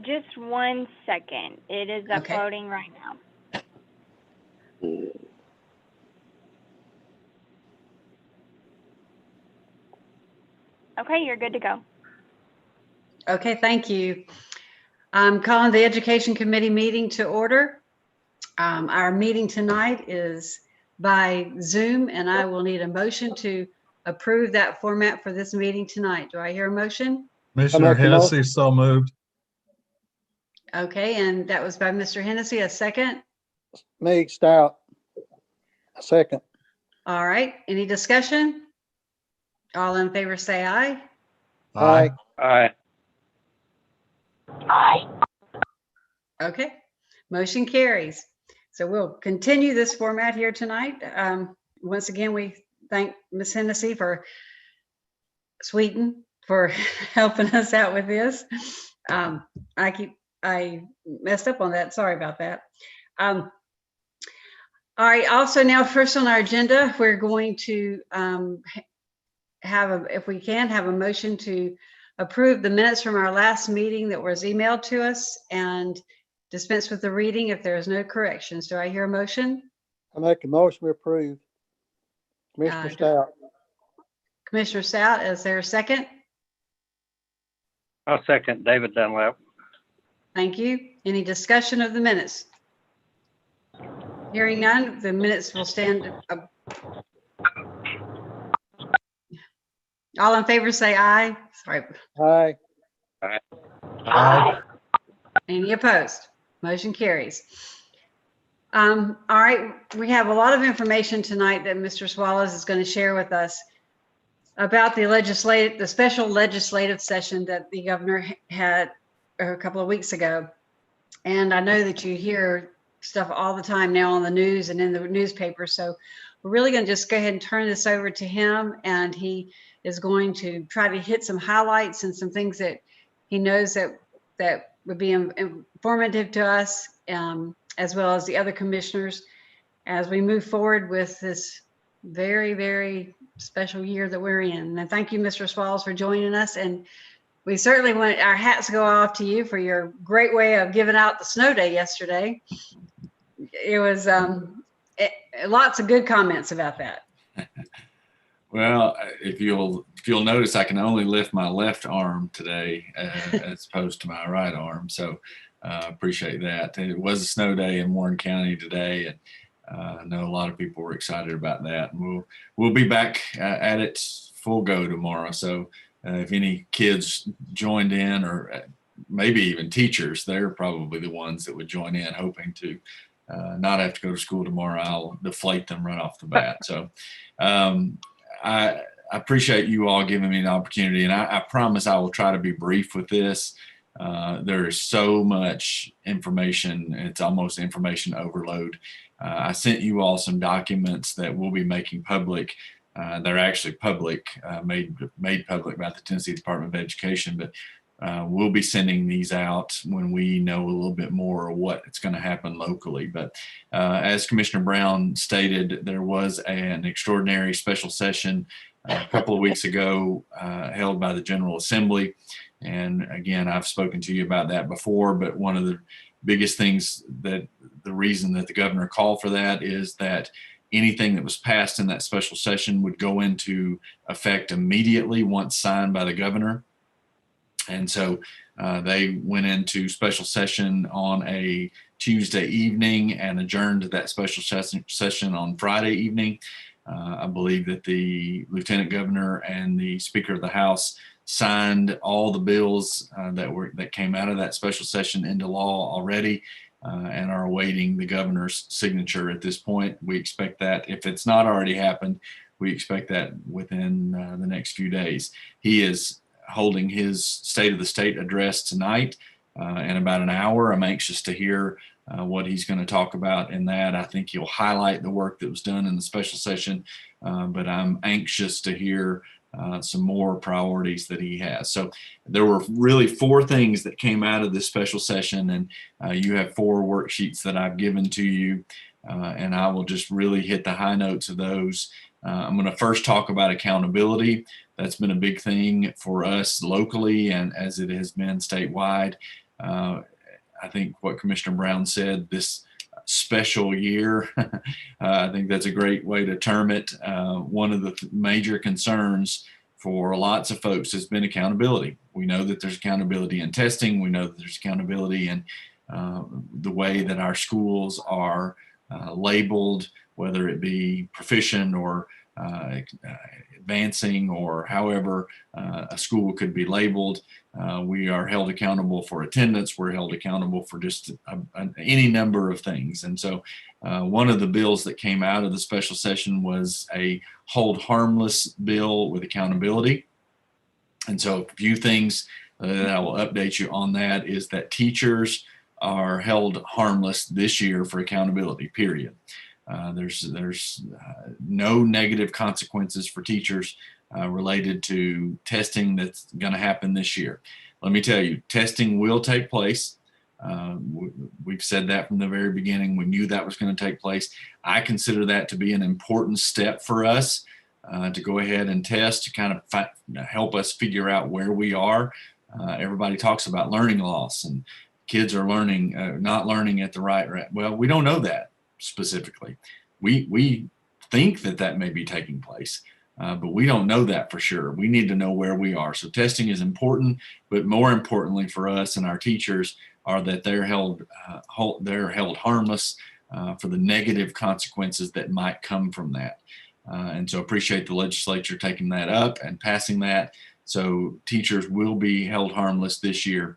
Just 1 second. It is Okay. uploading right now. Okay, you're good to go. Okay, thank you. I'm calling the Education Committee meeting to order. Our meeting tonight is by Zoom, and I will need a motion to approve that format for this meeting tonight. Do I hear a motion? Commissioner Hennessy, so moved. Okay, and that was by Mr. Hennessy. A second? Me, Stout. A second. All right, any discussion? All in favor say aye. Aye. Aye. Okay, motion carries. So we'll continue this format here tonight. Once again, we thank Ms. Hennessy for Sweden for helping us out with this. I messed up on that. Sorry about that. All right, also now first on our agenda, we're going to if we can, have a motion to approve the minutes from our last meeting that was emailed to us and dispense with the reading if there is no corrections. Do I hear a motion? I make a motion to approve. Commissioner Stout. Commissioner Stout, is there a second? I'll second David Dunlap. Thank you. Any discussion of the minutes? Hearing none, the minutes will stand. All in favor say aye. Sorry. Aye. Aye. Any opposed? Motion carries. All right, we have a lot of information tonight that Mr. Swallows is going to share with us about the special legislative session that the governor had a couple of weeks ago. And I know that you hear stuff all the time now on the news and in the newspaper. So we're really going to just go ahead and turn this over to him, and he is going to try to hit some highlights and some things that he knows that would be informative to us, as well as the other commissioners, as we move forward with this very, very special year that we're in. And thank you, Mr. Swallows, for joining us. And we certainly want our hats go off to you for your great way of giving out the snow day yesterday. It was lots of good comments about that. Well, if you'll notice, I can only lift my left arm today as opposed to my right arm. So appreciate that. It was a snow day in Warren County today, and I know a lot of people were excited about that. And we'll be back at it full go tomorrow. So if any kids joined in, or maybe even teachers, they're probably the ones that would join in, hoping to not have to go to school tomorrow. I'll deflate them right off the bat. So I appreciate you all giving me an opportunity, and I promise I will try to be brief with this. There is so much information. It's almost information overload. I sent you all some documents that we'll be making public. They're actually public, made public by the Tennessee Department of Education, but we'll be sending these out when we know a little bit more of what's going to happen locally. But as Commissioner Brown stated, there was an extraordinary special session a couple of weeks ago held by the General Assembly. And again, I've spoken to you about that before, but one of the biggest things, that the reason that the governor called for that is that anything that was passed in that special session would go into effect immediately once signed by the governor. And so they went into special session on a Tuesday evening and adjourned that special session on Friday evening. I believe that the Lieutenant Governor and the Speaker of the House signed all the bills that came out of that special session into law already, and are awaiting the governor's signature at this point. We expect that, if it's not already happened, we expect that within the next few days. He is holding his State of the State address tonight in about an hour. I'm anxious to hear what he's going to talk about in that. I think he'll highlight the work that was done in the special session, but I'm anxious to hear some more priorities that he has. So there were really 4 things that came out of this special session, and you have 4 worksheets that I've given to you, and I will just really hit the high notes of those. I'm going to first talk about accountability. That's been a big thing for us locally, and as it has been statewide. I think what Commissioner Brown said, this special year, I think that's a great way to term it. One of the major concerns for lots of folks has been accountability. We know that there's accountability in testing. We know that there's accountability in the way that our schools are labeled, whether it be proficient or advancing, or however a school could be labeled. We are held accountable for attendance. We're held accountable for just any number of things. And so one of the bills that came out of the special session was a hold harmless bill with accountability. And so a few things that I will update you on that is that teachers are held harmless this year for accountability, period. There's no negative consequences for teachers related to testing that's going to happen this year. Let me tell you, testing will take place. We've said that from the very beginning. We knew that was going to take place. I consider that to be an important step for us to go ahead and test, to kind of help us figure out where we are. Everybody talks about learning loss and kids are learning, not learning at the right rate. Well, we don't know that specifically. We think that may be taking place, but we don't know that for sure. We need to know where we are. So testing is important, but more importantly for us and our teachers are that they're held harmless for the negative consequences that might come from that. And so appreciate the legislature taking that up and passing that. So teachers will be held harmless this year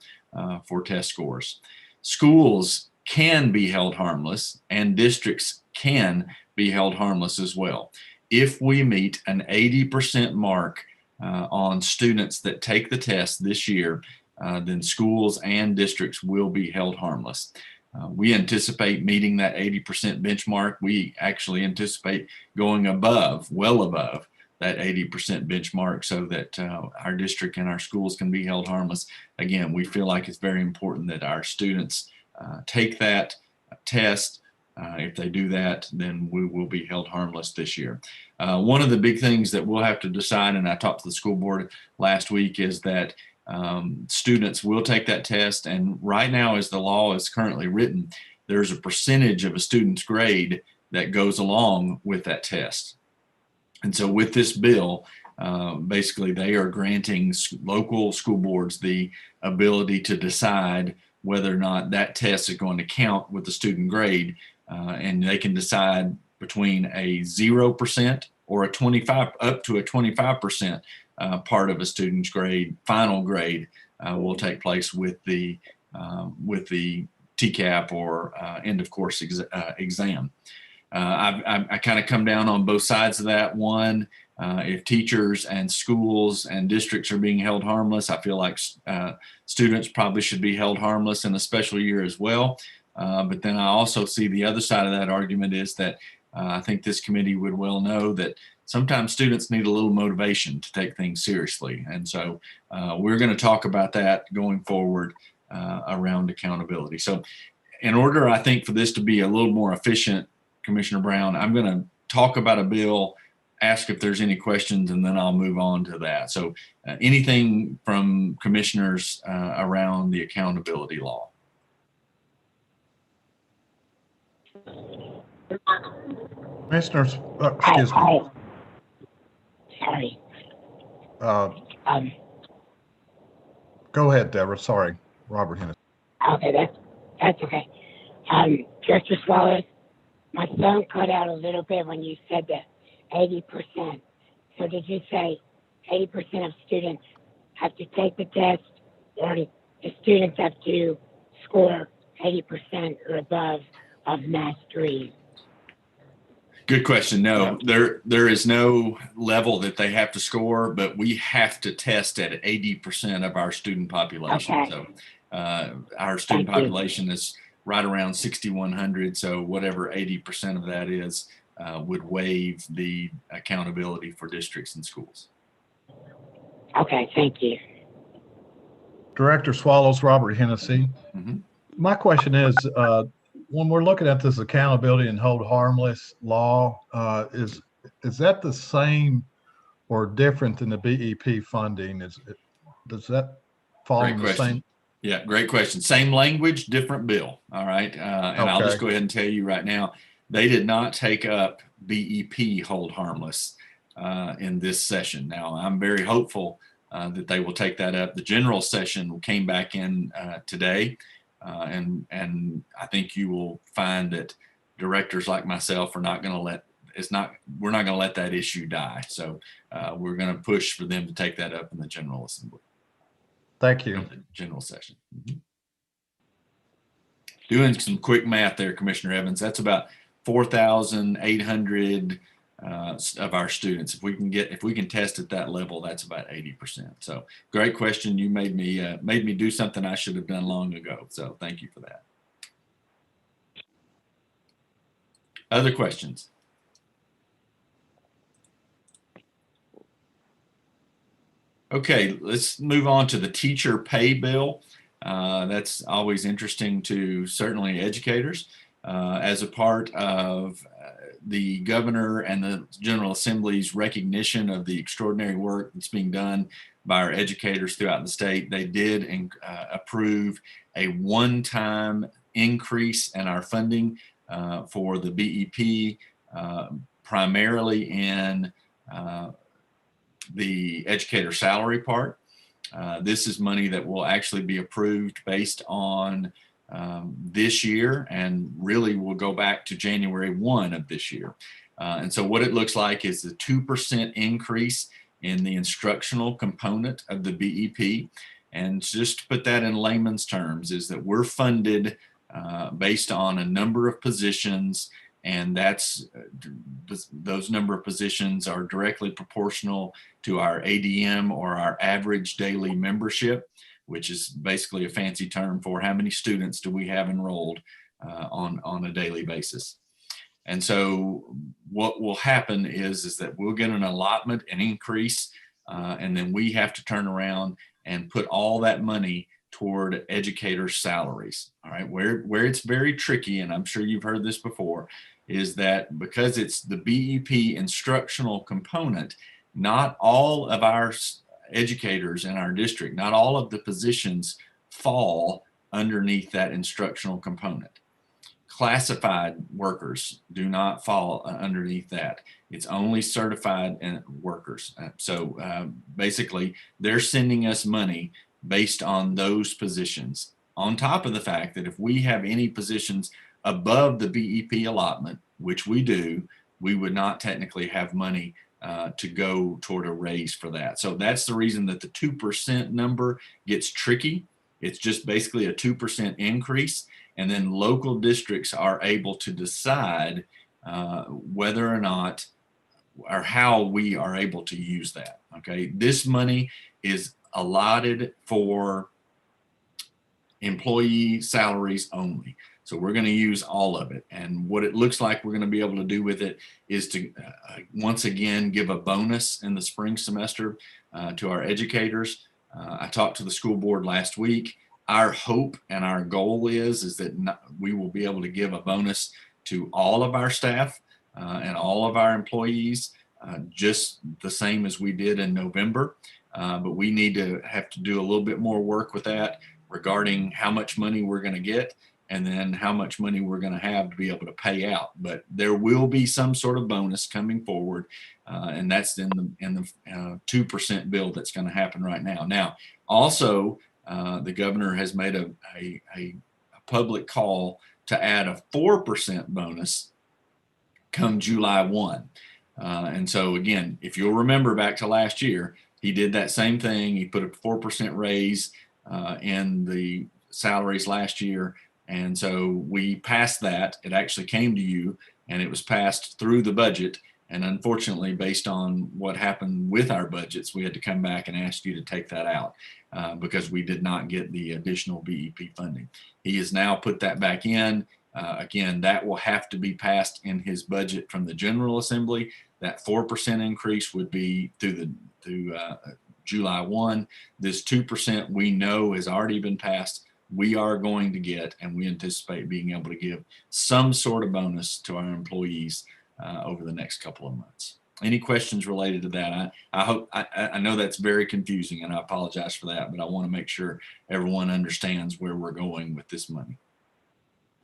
for test scores. Schools can be held harmless, and districts can be held harmless as well. If we meet an 80% mark on students that take the test this year, then schools and districts will be held harmless. We anticipate meeting that 80% benchmark. We actually anticipate going above, well above that 80% benchmark, so that our district and our schools can be held harmless. Again, we feel like it's very important that our students take that test. If they do that, then we will be held harmless this year. One of the big things that we'll have to decide, and I talked to the school board last week, is that students will take that test. And right now, as the law is currently written, there's a percentage of a student's grade that goes along with that test. And so with this bill, basically they are granting local school boards the ability to decide whether or not that test is going to count with the student grade. And they can decide between a 0% or a 25, up to a 25% part of a student's grade, final grade, will take place with the TCAP or end of course exam. I kind of come down on both sides of that. One, if teachers and schools and districts are being held harmless, I feel like students probably should be held harmless in a special year as well. But then I also see the other side of that argument is that I think this committee would well know that sometimes students need a little motivation to take things seriously. And so we're going to talk about that going forward around accountability. So in order, I think, for this to be a little more efficient, Commissioner Brown, I'm going to talk about a bill, ask if there's any questions, and then I'll move on to that. So anything from commissioners around the accountability law? Commissioners, excuse me. Sorry. Go ahead, Deborah. Sorry, Robert Hennessy. Okay, that's okay. Director Swallows, my phone cut out a little bit when you said that 80%. So did you say 80% of students have to take the test, or the students have to score 80% or above of mastery? Good question. No, there is no level that they have to score, but we have to test at 80% of our student population. Okay. So our student Thank you. population is right around 6,100. So whatever 80% of that is would waive the accountability for districts and schools. Okay, thank you. Director Swallows, Robert Hennessy. Mhm. My question is, when we're looking at this accountability and hold harmless law, is that the same or different than the BEP funding? Does that fall Great in the question. same? Yeah, great question. Same language, different bill. All right. And I'll just Okay. go ahead and tell you right now, they did not take up BEP hold harmless in this session. Now, I'm very hopeful that they will take that up. The general session came back in today, and I think you will find that directors like myself are not going to we're not going to let that issue die. So we're going to push for them to take that up in the General Assembly. Thank you. The general session. Doing some quick math there, Commissioner Evans, that's about 4,800 of our students. If we can test at that level, that's about 80%. So great question. You made me do something I should have done long ago. So thank you for that. Other questions? Okay, let's move on to the teacher pay bill. That's always interesting to certainly educators. As a part of the governor and the General Assembly's recognition of the extraordinary work that's being done by our educators throughout the state, they did approve a one-time increase in our funding for the BEP, primarily in the educator salary part. This is money that will actually be approved based on this year, and really will go back to January 1 of this year. And so what it looks like is a 2% increase in the instructional component of the BEP. And just to put that in layman's terms, is that we're funded based on a number of positions, and those number of positions are directly proportional to our ADM, or our average daily membership, which is basically a fancy term for how many students do we have enrolled on a daily basis. And so what will happen is that we'll get an allotment, an increase, and then we have to turn around and put all that money toward educators' salaries. All right, where it's very tricky, and I'm sure you've heard this before, is that because it's the BEP instructional component, not all of our educators in our district, not all of the positions fall underneath that instructional component. Classified workers do not fall underneath that. It's only certified workers. So basically, they're sending us money based on those positions. On top of the fact that if we have any positions above the BEP allotment, which we do, we would not technically have money to go toward a raise for that. So that's the reason that the 2% number gets tricky. It's just basically a 2% increase. And then local districts are able to decide whether or not, or how we are able to use that. Okay, this money is allotted for employee salaries only. So we're going to use all of it. And what it looks like we're going to be able to do with it is to once again give a bonus in the spring semester to our educators. I talked to the school board last week. Our hope and our goal is that we will be able to give a bonus to all of our staff and all of our employees, just the same as we did in November. But we need to have to do a little bit more work with that regarding how much money we're going to get, and then how much money we're going to have to be able to pay out. But there will be some sort of bonus coming forward, and that's in the 2% bill that's going to happen right now. Now, also, the governor has made a public call to add a 4% bonus come July 1. And so again, if you'll remember back to last year, he did that same thing. He put a 4% raise in the salaries last year. And so we passed that. It actually came to you, and it was passed through the budget. And unfortunately, based on what happened with our budgets, we had to come back and ask you to take that out because we did not get the additional BEP funding. He has now put that back in. Again, that will have to be passed in his budget from the General Assembly. That 4% increase would be through July 1. This 2% we know has already been passed. We are going to get, and we anticipate being able to give some sort of bonus to our employees over the next couple of months. any questions related to that? I hope, I know that's very confusing, and I apologize for that, but I want to make sure everyone understands where we're going with this money.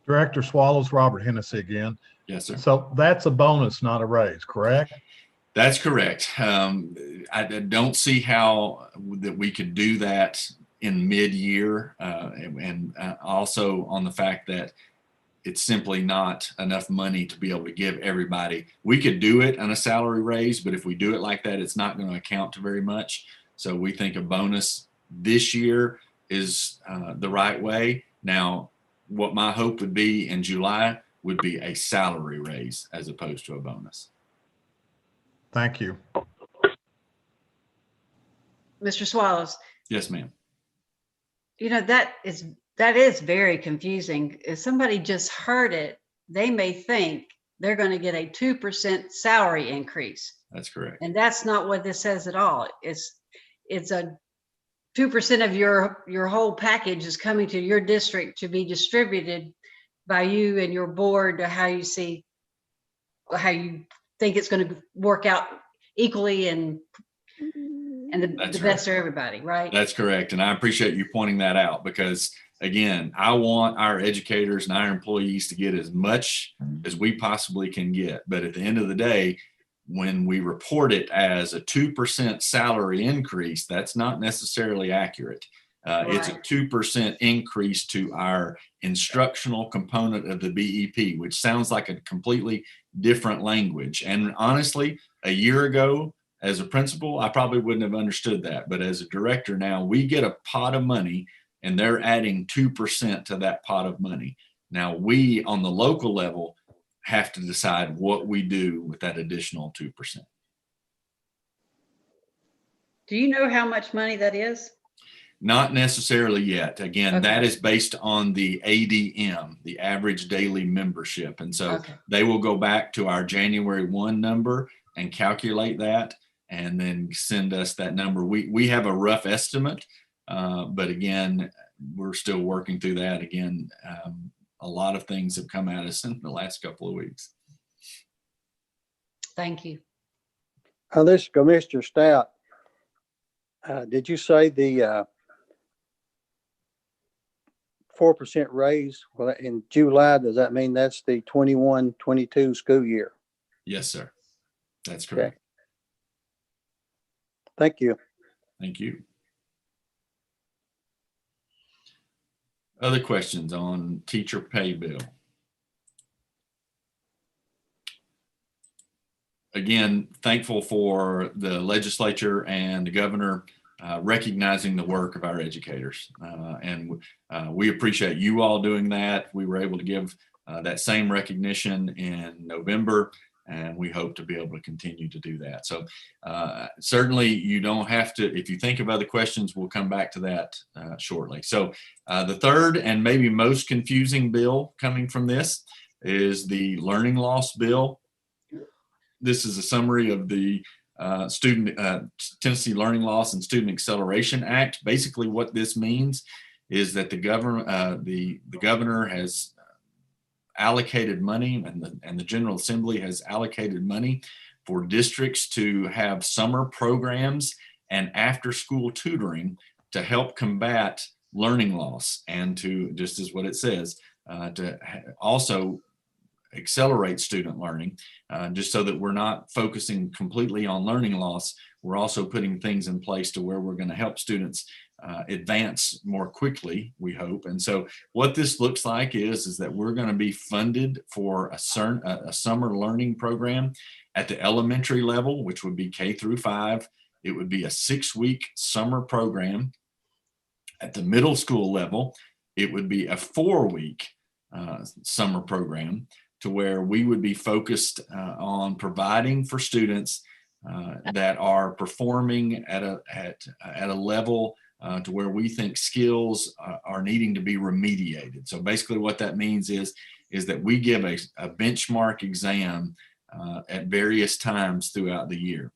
Director Swallows, Robert Hennessy again. Yes, sir. So that's a bonus, not a raise, correct? That's correct. I don't see how that we could do that in mid-year, and also on the fact that it's simply not enough money to be able to give everybody. We could do it on a salary raise, but if we do it like that, it's not going to account to very much. So we think a bonus this year is the right way. Now, what my hope would be in July would be a salary raise as opposed to a bonus. Thank you. Mr. Swallows, Yes, ma'am. you know, that is very confusing. If somebody just heard it, they may think they're going to get a 2% salary increase. That's correct. And that's not what this says at all. It's a 2% of your whole package is coming to your district to be distributed by you and your board to how you think it's going to work out equally and the best for everybody, right? That's correct. And I appreciate you pointing that out, because again, I want our educators and our employees to get as much as we possibly can get. But at the end of the day, when we report it as a 2% salary increase, that's not necessarily accurate. It's a 2% increase to our instructional component of the BEP, which sounds like a completely different language. And honestly, a year ago, as a principal, I probably wouldn't have understood that. But as a director now, we get a pot of money and they're adding 2% to that pot of money. Now we, on the local level, have to decide what we do with that additional 2%. Do you know how much money that is? Not necessarily yet. Again, Okay. that is based on the ADM, the average daily membership. And so Okay. they will go back to our January 1 number and calculate that and then send us that number. We have a rough estimate, but again, we're still working through that. Again, a lot of things have come at us in the last couple of weeks. Thank you. This is Commissioner Stout. Did you say the 4% raise? Well, in July, does that mean that's the 21-22 school year? Yes, sir. That's correct. Thank you. Thank you. Other questions on teacher pay bill? Again, thankful for the legislature and the governor recognizing the work of our educators. And we appreciate you all doing that. We were able to give that same recognition in November, and we hope to be able to continue to do that. So certainly you don't have to, if you think of other questions, we'll come back to that shortly. So the third and maybe most confusing bill coming from this is the learning loss bill. This is a summary of the Tennessee Learning Loss and Student Acceleration Act. Basically what this means is that the governor has allocated money, and the General Assembly has allocated money for districts to have summer programs and after school tutoring to help combat learning loss, and to, just as what it says, to also accelerate student learning, just so that we're not focusing completely on learning loss. We're also putting things in place to where we're going to help students advance more quickly, we hope. And so what this looks like is that we're going to be funded for a summer learning program at the elementary level, which would be K through 5. It would be a 6-week summer program. At the middle school level, it would be a 4-week summer program, to where we would be focused on providing for students that are performing at a level to where we think skills are needing to be remediated. So basically what that means is that we give a benchmark exam at various times throughout the year.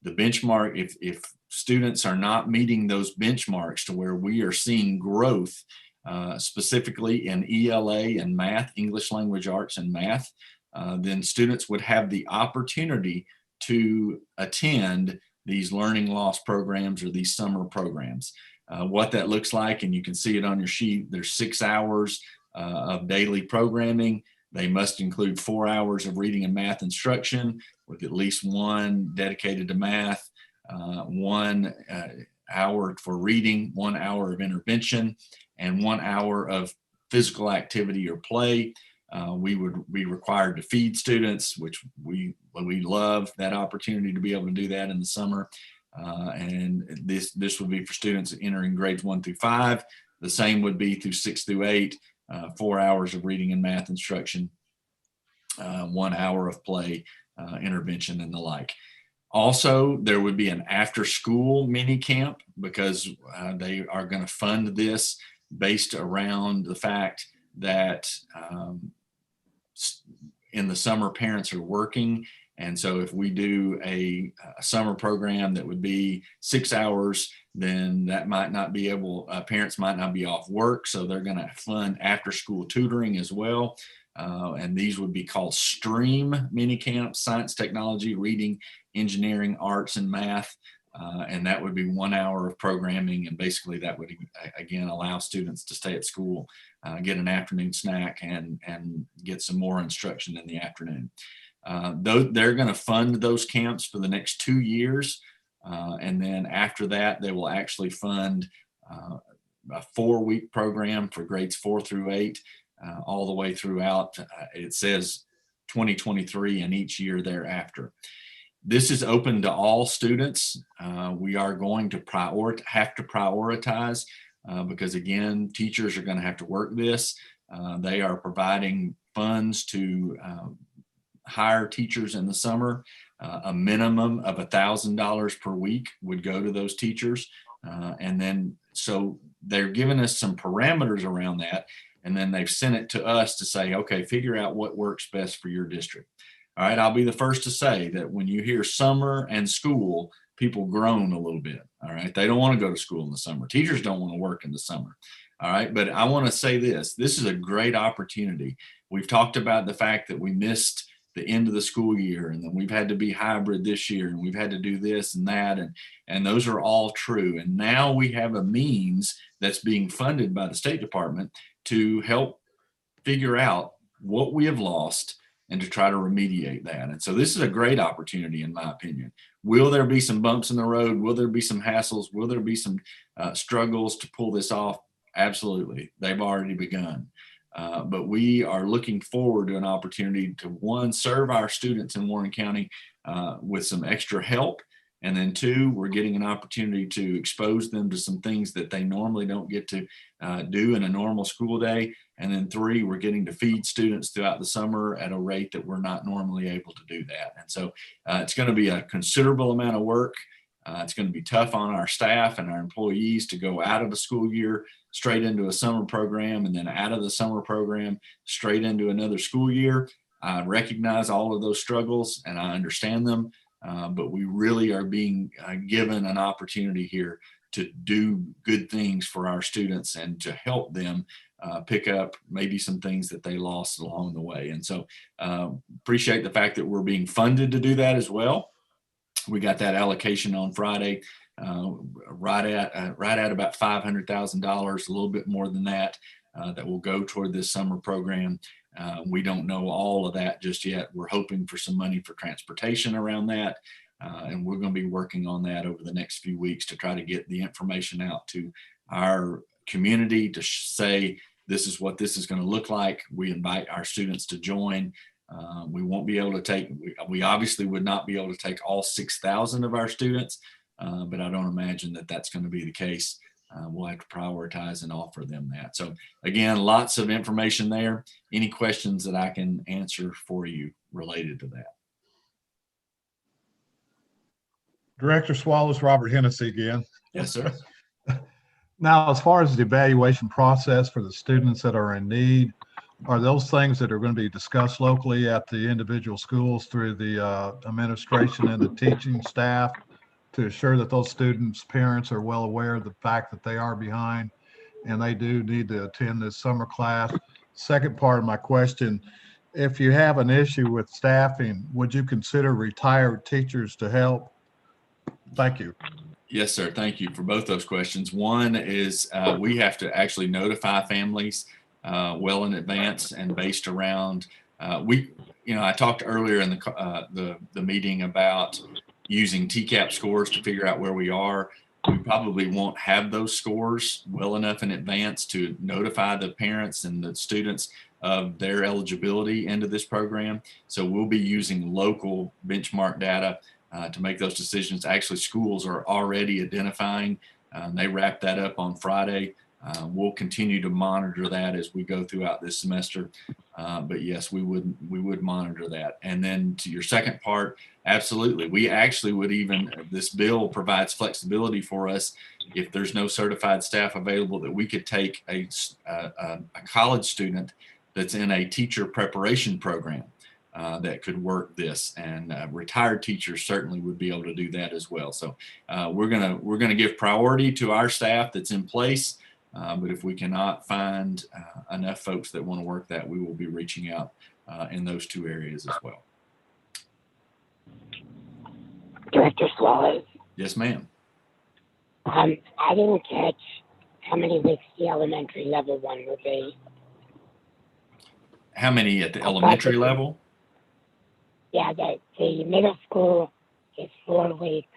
The benchmark, if students are not meeting those benchmarks to where we are seeing growth, specifically in ELA and math, English language arts and math, then students would have the opportunity to attend these learning loss programs or these summer programs. What that looks like, and you can see it on your sheet, there's 6 hours of daily programming. They must include 4 hours of reading and math instruction with at least 1 dedicated to math, 1 hour for reading, 1 hour of intervention, and 1 hour of physical activity or play. We would be required to feed students, which we love that opportunity to be able to do that in the summer. And this would be for students entering grades 1 through 5. The same would be through 6 through 8, 4 hours of reading and math instruction, 1 hour of play, intervention, and the like. Also, there would be an after-school mini camp because they are going to fund this based around the fact that in the summer parents are working. And so if we do a summer program that would be 6 hours, then that might not be able, parents might not be off work. So they're going to fund after school tutoring as well. And these would be called STREAM mini camps: science, technology, reading, engineering, arts, and math. And that would be 1 hour of programming. And basically that would, again, allow students to stay at school, get an afternoon snack, and get some more instruction in the afternoon. They're going to fund those camps for the next 2 years. And then after that, they will actually fund a 4-week program for grades 4 through 8, all the way throughout. It says 2023 and each year thereafter. This is open to all students. We are going to have to prioritize because, again, teachers are going to have to work this. They are providing funds to hire teachers in the summer. A minimum of $1,000 per week would go to those teachers. And then, so they're giving us some parameters around that. And then they've sent it to us to say, okay, figure out what works best for your district. All right, I'll be the first to say that when you hear summer and school, people groan a little bit. All right, they don't want to go to school in the summer. Teachers don't want to work in the summer. All right, but I want to say this is a great opportunity. We've talked about the fact that we missed the end of the school year, and then we've had to be hybrid this year, and we've had to do this and that, and those are all true. And now we have a means that's being funded by the State Department to help figure out what we have lost and to try to remediate that. And so this is a great opportunity, in my opinion. Will there be some bumps in the road? Will there be some hassles? Will there be some struggles to pull this off? Absolutely. They've already begun. But we are looking forward to an opportunity to, 1, serve our students in Warren County with some extra help. And then 2, we're getting an opportunity to expose them to some things that they normally don't get to do in a normal school day. And then 3, we're getting to feed students throughout the summer at a rate that we're not normally able to do that. And so it's going to be a considerable amount of work. It's going to be tough on our staff and our employees to go out of the school year straight into a summer program, and then out of the summer program straight into another school year. I recognize all of those struggles and I understand them, but we really are being given an opportunity here to do good things for our students and to help them pick up maybe some things that they lost along the way. And so appreciate the fact that we're being funded to do that as well. We got that allocation on Friday, right at about $500,000, a little bit more than that, that will go toward this summer program. We don't know all of that just yet. We're hoping for some money for transportation around that. And we're going to be working on that over the next few weeks to try to get the information out to our community to say, this is what this is going to look like. We invite our students to join. We won't be able to take, we obviously would not be able to take all 6,000 of our students, but I don't imagine that that's going to be the case. We'll have to prioritize and offer them that. So again, lots of information there. Any questions that I can answer for you related to that? Director Swallows, Robert Hennessy again. Yes, sir. Now, as far as the evaluation process for the students that are in need, are those things that are going to be discussed locally at the individual schools through the administration and the teaching staff to assure that those students' parents are well aware of the fact that they are behind and they do need to attend this summer class? Second part of my question if you have an issue with staffing, would you consider retired teachers to help? Thank you. Yes, sir. Thank you for both those questions. One is we have to actually notify families well in advance and based around I talked earlier in the meeting about using TCAP scores to figure out where we are. We probably won't have those scores well enough in advance to notify the parents and the students of their eligibility into this program. So we'll be using local benchmark data to make those decisions. Actually, schools are already identifying. They wrapped that up on Friday. We'll continue to monitor that as we go throughout this semester. But yes, we would monitor that. And then to your second part, absolutely. We actually would this bill provides flexibility for us if there's no certified staff available, that we could take a college student that's in a teacher preparation program that could work this, and retired teachers certainly would be able to do that as well. So we're gonna give priority to our staff that's in place. But if we cannot find enough folks that want to work that, we will be reaching out in those two areas as well. Director Swallows. Yes, ma'am. I didn't catch how many weeks the elementary level one will be. How many at the elementary level? Yeah, the middle school is 4 weeks,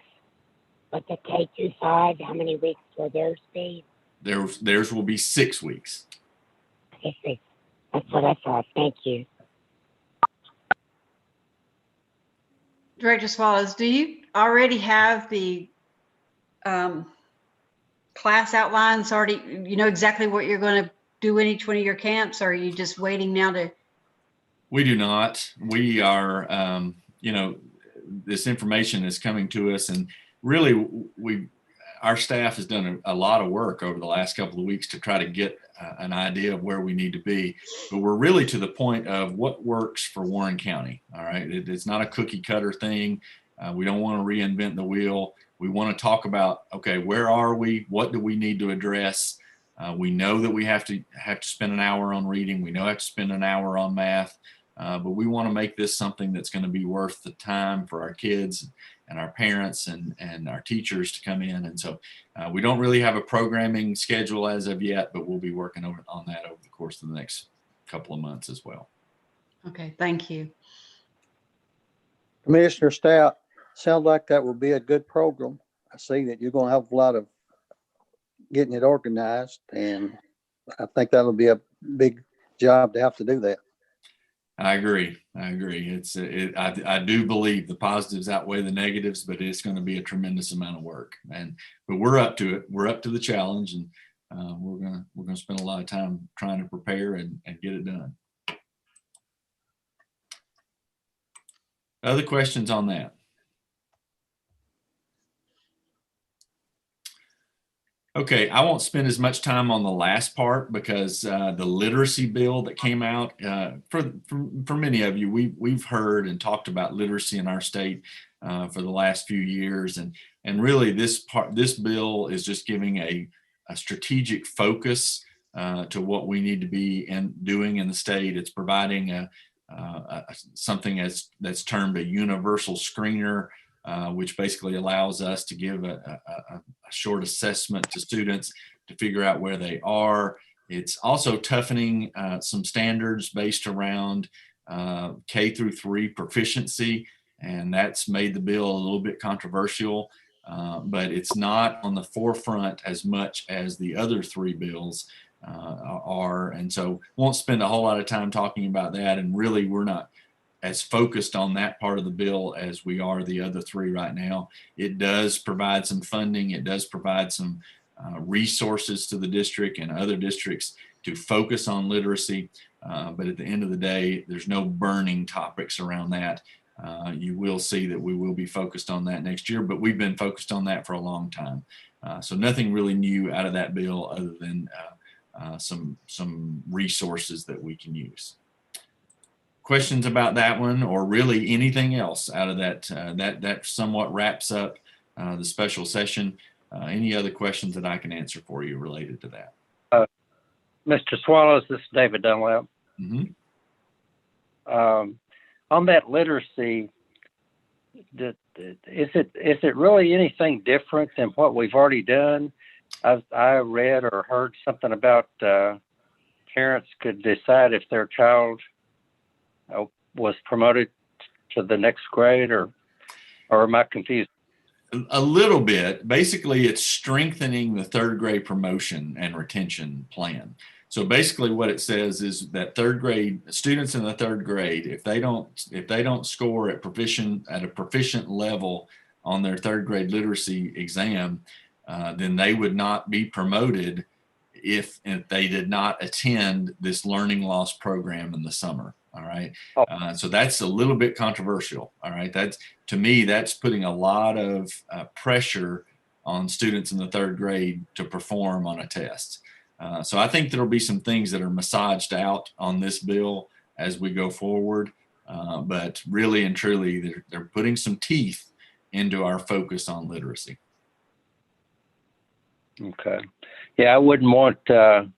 but the K-5, how many weeks will theirs be? Theirs will be 6 weeks. 6 weeks. That's what I thought. Thank you. Director Swallows, do you already have the class outlines already? You know exactly what you're going to do in each one of your camps, or are you just waiting now to? We do not. We are, this information is coming to us, and really our staff has done a lot of work over the last couple of weeks to try to get an idea of where we need to be. But we're really to the point of what works for Warren County. All right. It's not a cookie cutter thing. We don't want to reinvent the wheel. We want to talk about, okay, where are we? What do we need to address? We know that we have to spend an hour on reading. We know we have to spend an hour on math. But we want to make this something that's going to be worth the time for our kids and our parents and our teachers to come in. And so we don't really have a programming schedule as of yet, but we'll be working on that over the course of the next couple of months as well. Okay, thank you. Commissioner Stout, sounds like that will be a good program. I see that you're going to have a lot of getting it organized, and I think that'll be a big job to have to do that. I agree. I do believe the positives outweigh the negatives, but it's going to be a tremendous amount of work. But we're up to it. We're up to the challenge, and we're gonna spend a lot of time trying to prepare and get it done. Other questions on that? Okay, I won't spend as much time on the last part because the literacy bill that came out, for many of you, we've heard and talked about literacy in our state for the last few years, and really this bill is just giving a strategic focus to what we need to be doing in the state. It's providing something that's termed a universal screener. Which basically allows us to give a short assessment to students to figure out where they are. It's also toughening some standards based around K-3 proficiency, and that's made the bill a little bit controversial, but it's not on the forefront as much as the other 3 bills are. And so won't spend a whole lot of time talking about that, and really we're not as focused on that part of the bill as we are the other 3 right now. It does provide some funding. It does provide some resources to the district and other districts to focus on literacy. But at the end of the day, there's no burning topics around that. You will see that we will be focused on that next year, but we've been focused on that for a long time. So nothing really new out of that bill other than some resources that we can use. Questions about that one, or really anything else out of that? That somewhat wraps up the special session. Any other questions that I can answer for you related to that? Mr. Swallows, this is David Dunlap. Mm-hmm. On that literacy, is it really anything different than what we've already done? I read or heard something about parents could decide if their child was promoted to the next grade, or am I confused? A little bit. Basically, it's strengthening the third grade promotion and retention plan. So basically what it says is that third grade students in the third grade, if they don't score at a proficient level on their third grade literacy exam, then they would not be promoted if they did not attend this learning loss program in the summer. All right. So that's a little bit controversial. All right. To me, that's putting a lot of pressure on students in the third grade to perform on a test. So I think there'll be some things that are massaged out on this bill as we go forward. But really and truly, they're putting some teeth into our focus on literacy. Okay. Yeah, I wouldn't want a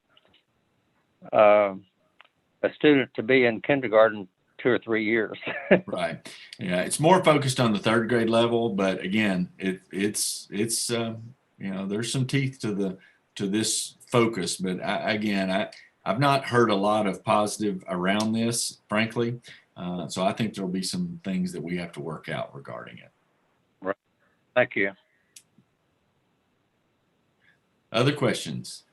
student to be in kindergarten 2 or 3 years. Right. Yeah, it's more focused on the third grade level, but again, it's there's some teeth to this focus. But I've not heard a lot of positive around this, frankly. So I think there'll be some things that we have to work out regarding it. Right. Thank you. Other questions?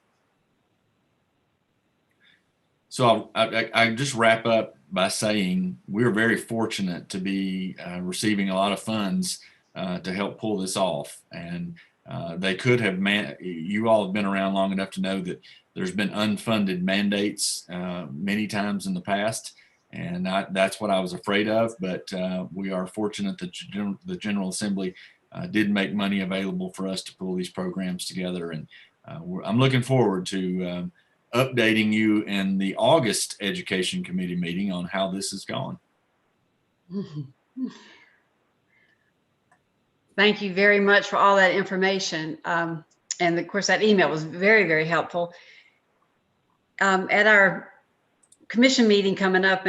So I just wrap up by saying we're very fortunate to be receiving a lot of funds to help pull this off. And they could have, you all have been around long enough to know that there's been unfunded mandates many times in the past. And that's what I was afraid of. But we are fortunate that the General Assembly did make money available for us to pull these programs together. And I'm looking forward to updating you in the August Education Committee meeting on how this has gone. Thank you very much for all that information. And of course, that email was very, very helpful. At our commission meeting coming up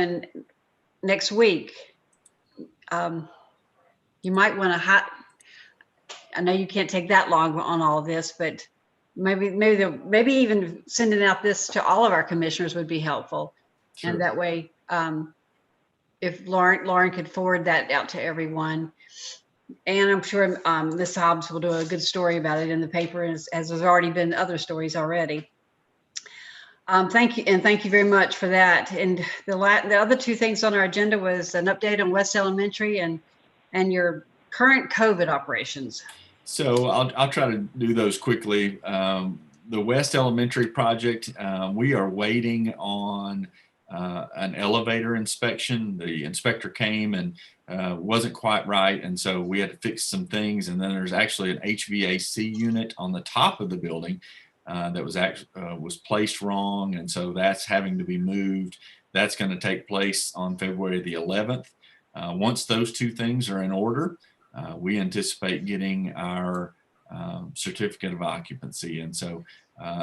next week, you might want to, I know you can't take that long on all of this, but maybe even sending out this to all of our commissioners would be helpful. Sure. And that way, if Lauren could forward that out to everyone. And I'm sure Ms. Hobbs will do a good story about it in the paper, as there's already been other stories already. Thank you, and thank you very much for that. And the other two things on our agenda was an update on West Elementary and your current COVID operations. So I'll try to do those quickly. The West Elementary project, we are waiting on an elevator inspection. The inspector came and wasn't quite right, and so we had to fix some things. And then there's actually an HVAC unit on the top of the building that was placed wrong, and so that's having to be moved. That's going to take place on February the 11th. Once those two things are in order, we anticipate getting our certificate of occupancy. And so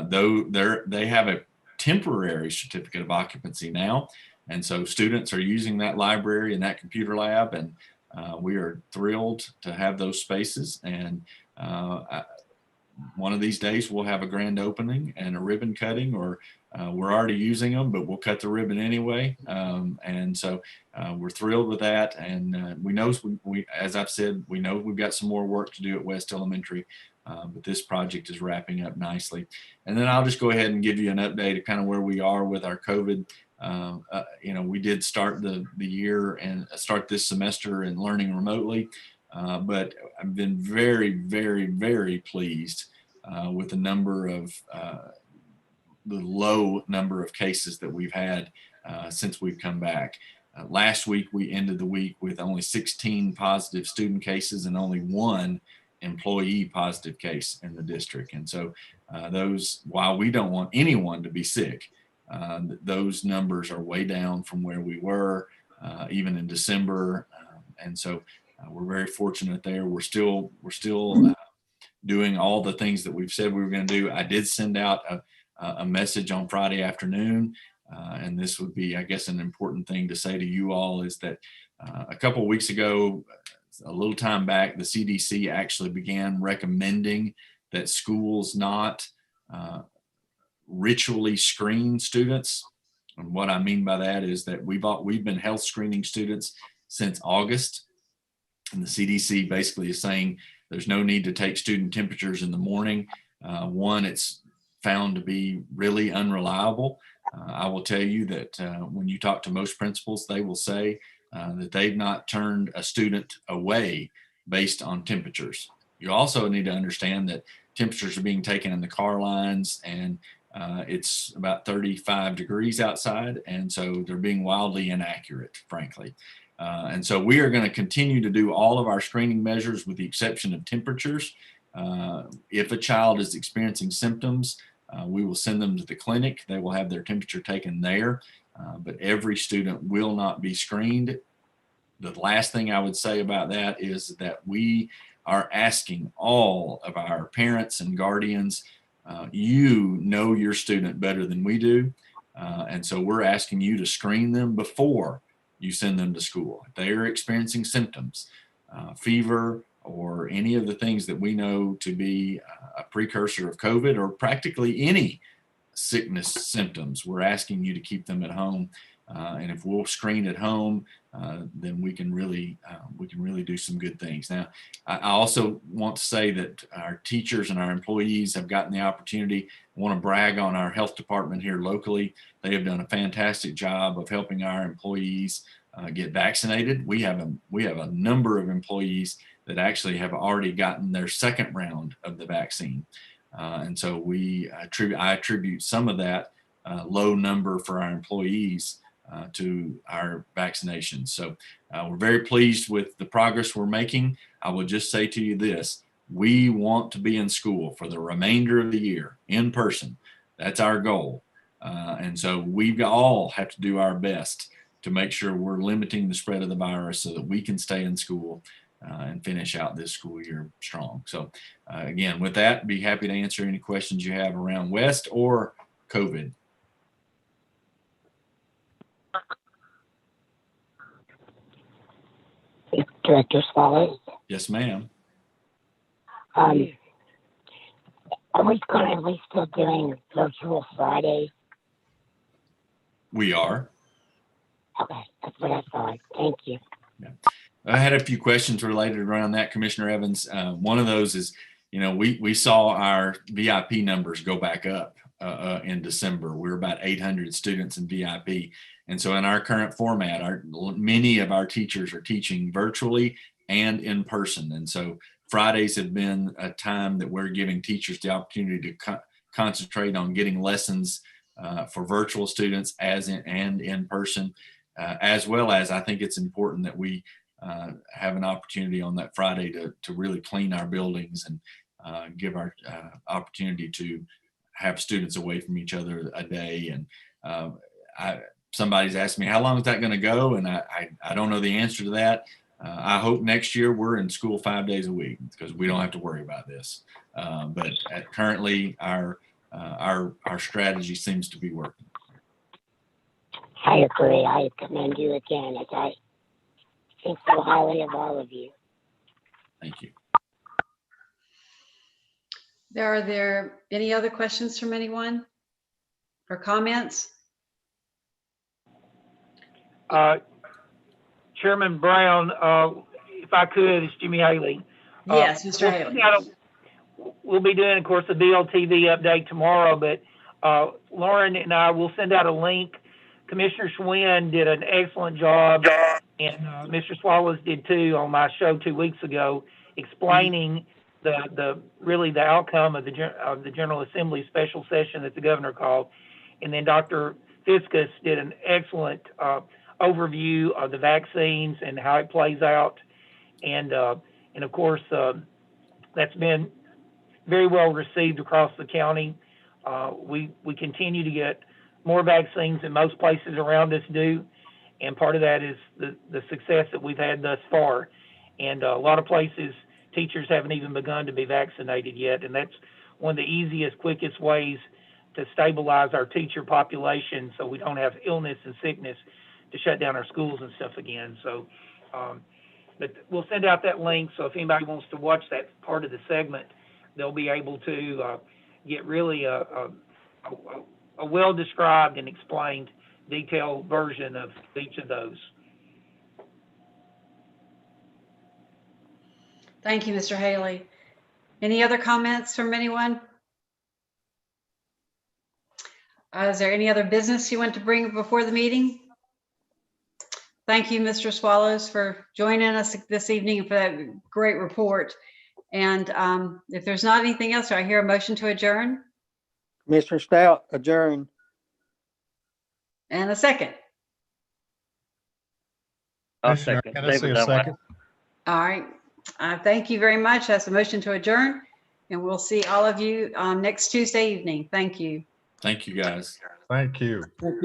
though they have a temporary certificate of occupancy now, and so students are using that library and that computer lab, and we are thrilled to have those spaces. And one of these days we'll have a grand opening and a ribbon cutting, or we're already using them, but we'll cut the ribbon anyway. And so we're thrilled with that. And we know, as I've said, we know we've got some more work to do at West Elementary, but this project is wrapping up nicely. And then I'll just go ahead and give you an update of kind of where we are with our COVID. We did start the year and start this semester in learning remotely, but I've been very, very, very pleased with the low number of cases that we've had since we've come back. Last week, we ended the week with only 16 positive student cases and only 1 employee positive case in the district. And so while we don't want anyone to be sick, those numbers are way down from where we were even in December. And so we're very fortunate there. We're still doing all the things that we've said we were going to do. I did send out a message on Friday afternoon And this would be, I guess, an important thing to say to you all is that a couple of weeks ago, a little time back, the CDC actually began recommending that schools not ritually screen students. And what I mean by that is that we've been health screening students since August. And the CDC basically is saying there's no need to take student temperatures in the morning. One, it's found to be really unreliable. I will tell you that when you talk to most principals, they will say that they've not turned a student away based on temperatures. You also need to understand that temperatures are being taken in the car lines, and it's about 35 degrees outside, and so they're being wildly inaccurate, frankly. And so we are going to continue to do all of our screening measures with the exception of temperatures. If a child is experiencing symptoms, we will send them to the clinic. They will have their temperature taken there, but every student will not be screened. The last thing I would say about that is that we are asking all of our parents and guardians, you know your student better than we do. And so we're asking you to screen them before you send them to school. If they are experiencing symptoms, fever, or any of the things that we know to be a precursor of COVID, or practically any sickness symptoms, we're asking you to keep them at home. And if we'll screen at home, then we can really do some good things. Now, I also want to say that our teachers and our employees have gotten the opportunity. I want to brag on our health department here locally. They have done a fantastic job of helping our employees get vaccinated. We have a number of employees that actually have already gotten their second round of the vaccine. And so I attribute some of that low number for our employees to our vaccinations. So we're very pleased with the progress we're making. I will just say to you this: we want to be in school for the remainder of the year in person. That's our goal. And so we all have to do our best to make sure we're limiting the spread of the virus so that we can stay in school and finish out this school year strong. So again, with that, be happy to answer any questions you have around West or COVID. Director Swallows. Yes, ma'am. Are we still doing virtual Fridays? We are. Okay, that's what I thought. Thank you. Yeah. I had a few questions related around that, Commissioner Evans. One of those is, we saw our VIP numbers go back up in December. We're about 800 students in VIP. And so in our current format, many of our teachers are teaching virtually and in person. And so Fridays have been a time that we're giving teachers the opportunity to concentrate on getting lessons for virtual students and in person, as well as I think it's important that we have an opportunity on that Friday to really clean our buildings and give our opportunity to have students away from each other a day. And somebody's asked me, how long is that going to go? And I don't know the answer to that. I hope next year we're in school 5 days a week because we don't have to worry about this. But currently our strategy seems to be working. I agree. I commend you again, as I think so highly of all of you. Thank you. Are there any other questions from anyone or comments? Chairman Brown, if I could, it's Jimmy Haley. Yes, Mr. Haley. We'll be doing, of course, the BLTV update tomorrow, but Lauren and I will send out a link. Commissioner Schwinn did an excellent job, and Mr. Swallows did too on my show 2 weeks ago, explaining the outcome of the General Assembly special session that the governor called. And then Dr. Fiskus did an excellent overview of the vaccines and how it plays out. And of course, that's been very well received across the county. We continue to get more vaccines than most places around us do. And part of that is the success that we've had thus far. And a lot of places, teachers haven't even begun to be vaccinated yet. And that's one of the easiest, quickest ways to stabilize our teacher population so we don't have illness and sickness to shut down our schools and stuff again. So, but we'll send out that link. So if anybody wants to watch that part of the segment, they'll be able to get really a well-described and explained detailed version of each of those. Thank you, Mr. Haley. Any other comments from anyone? Is there any other business you want to bring before the meeting? Thank you, Mr. Swallows, for joining us this evening and for that great report. And if there's not anything else, do I hear a motion to adjourn? Commissioner Stout, adjourn. And a second. I'll Commissioner second. Hennessy, David a Dunlap. second. All right. Thank you very much. That's a motion to adjourn. And we'll see all of you next Tuesday evening. Thank you. Thank you, guys. Thank you. Thank you.